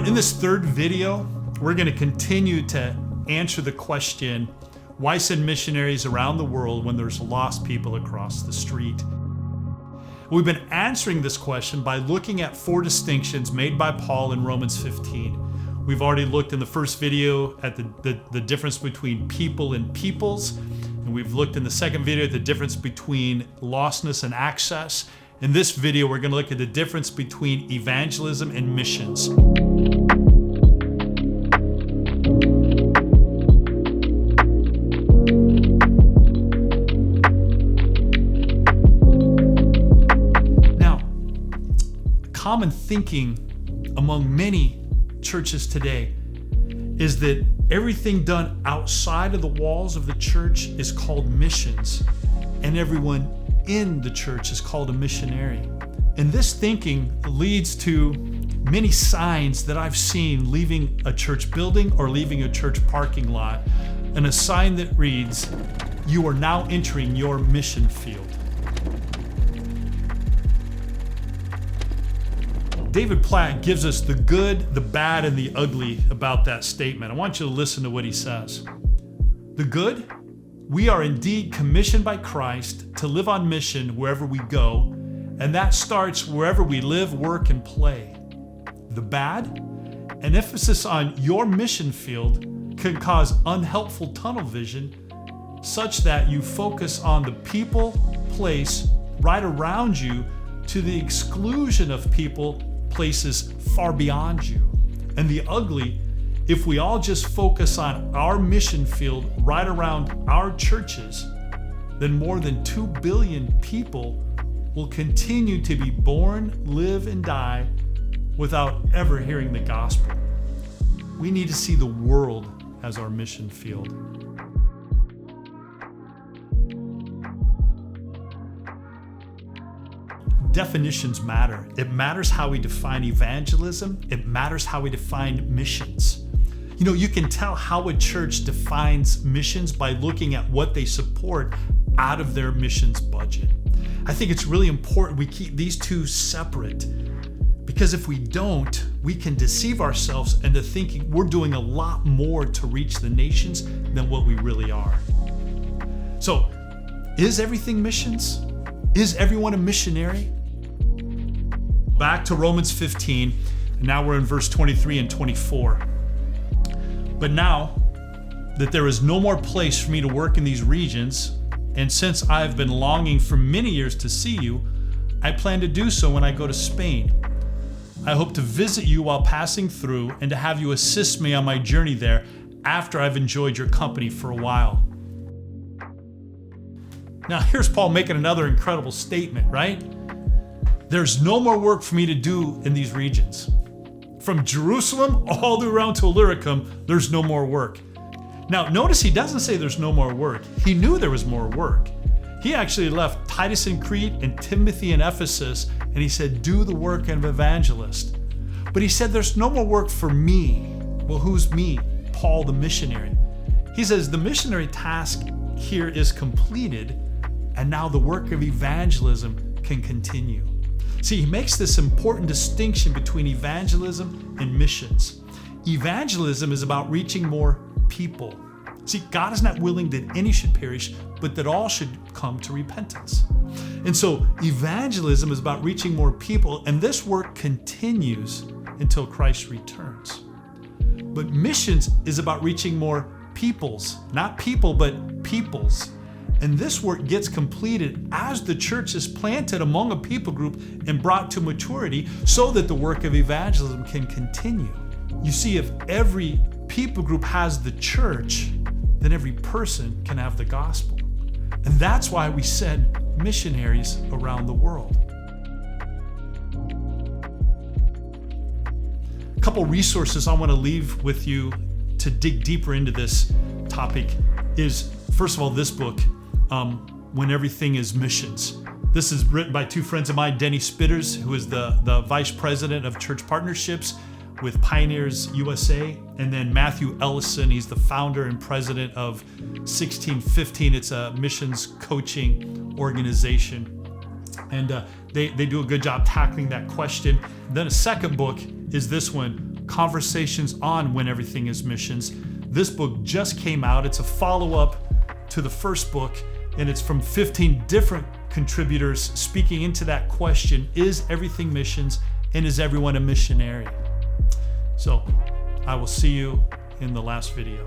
in this third video, we're going to continue to answer the question, why send missionaries around the world when there's lost people across the street? We've been answering this question by looking at 4 distinctions made by Paul in Romans 15. We've already looked in the first video at the difference between people and peoples, and we've looked in the second video at the difference between lostness and access. In this video, we're going to look at the difference between evangelism and missions. Common thinking among many churches today is that everything done outside of the walls of the church is called missions, and everyone in the church is called a missionary. And this thinking leads to many signs that I've seen leaving a church building or leaving a church parking lot, and a sign that reads, "You are now entering your mission field." David Platt gives us the good, the bad, and the ugly about that statement. I want you to listen to what he says. The good, we are indeed commissioned by Christ to live on mission wherever we go, and that starts wherever we live, work, and play. The bad, an emphasis on your mission field can cause unhelpful tunnel vision such that you focus on the people, place right around you to the exclusion of people, places far beyond you. And the ugly, if we all just focus on our mission field right around our churches, then more than 2 billion people will continue to be born, live, and die without ever hearing the gospel. We need to see the world as our mission field. Definitions matter. It matters how we define evangelism. It matters how we define missions. You know, you can tell how a church defines missions by looking at what they support out of their missions budget. I think it's really important we keep these two separate, because if we don't, we can deceive ourselves into thinking we're doing a lot more to reach the nations than what we really are. So, is everything missions? Is everyone a missionary? Back to Romans 15, and now we're in verse 23 and 24. But now that there is no more place for me to work in these regions, and since I have been longing for many years to see you, I plan to do so when I go to Spain. I hope to visit you while passing through and to have you assist me on my journey there after I've enjoyed your company for a while. Now here's Paul making another incredible statement, right? There's no more work for me to do in these regions. From Jerusalem all the way around to Illyricum, there's no more work. Now, notice he doesn't say there's no more work. He knew there was more work. He actually left Titus in Crete and Timothy in Ephesus, and he said, do the work of an evangelist. But he said, there's no more work for me. Well, who's me? Paul the missionary. He says, the missionary task here is completed, and now the work of evangelism can continue. See, he makes this important distinction between evangelism and missions. Evangelism is about reaching more people. See, God is not willing that any should perish, but that all should come to repentance. And so evangelism is about reaching more people, and this work continues until Christ returns. But missions is about reaching more peoples, not people, but peoples. And this work gets completed as the church is planted among a people group and brought to maturity so that the work of evangelism can continue. You see, if every people group has the church, then every person can have the gospel. And that's why we send missionaries around the world. A couple resources I want to leave with you to dig deeper into this topic is, first of all, this book, When Everything is Missions. This is written by 2 friends of mine, Denny Spitters, who is the vice president of church partnerships with Pioneers USA, and then Matthew Ellison, he's the founder and president of 1615. It's a missions coaching organization. And they do a good job tackling that question. Then a second book is this one, conversations on when everything is missions. This book just came out. It's a follow-up to the first book, and it's from 15 different contributors speaking into that question, is everything missions, and is everyone a missionary? So I will see you in the last video.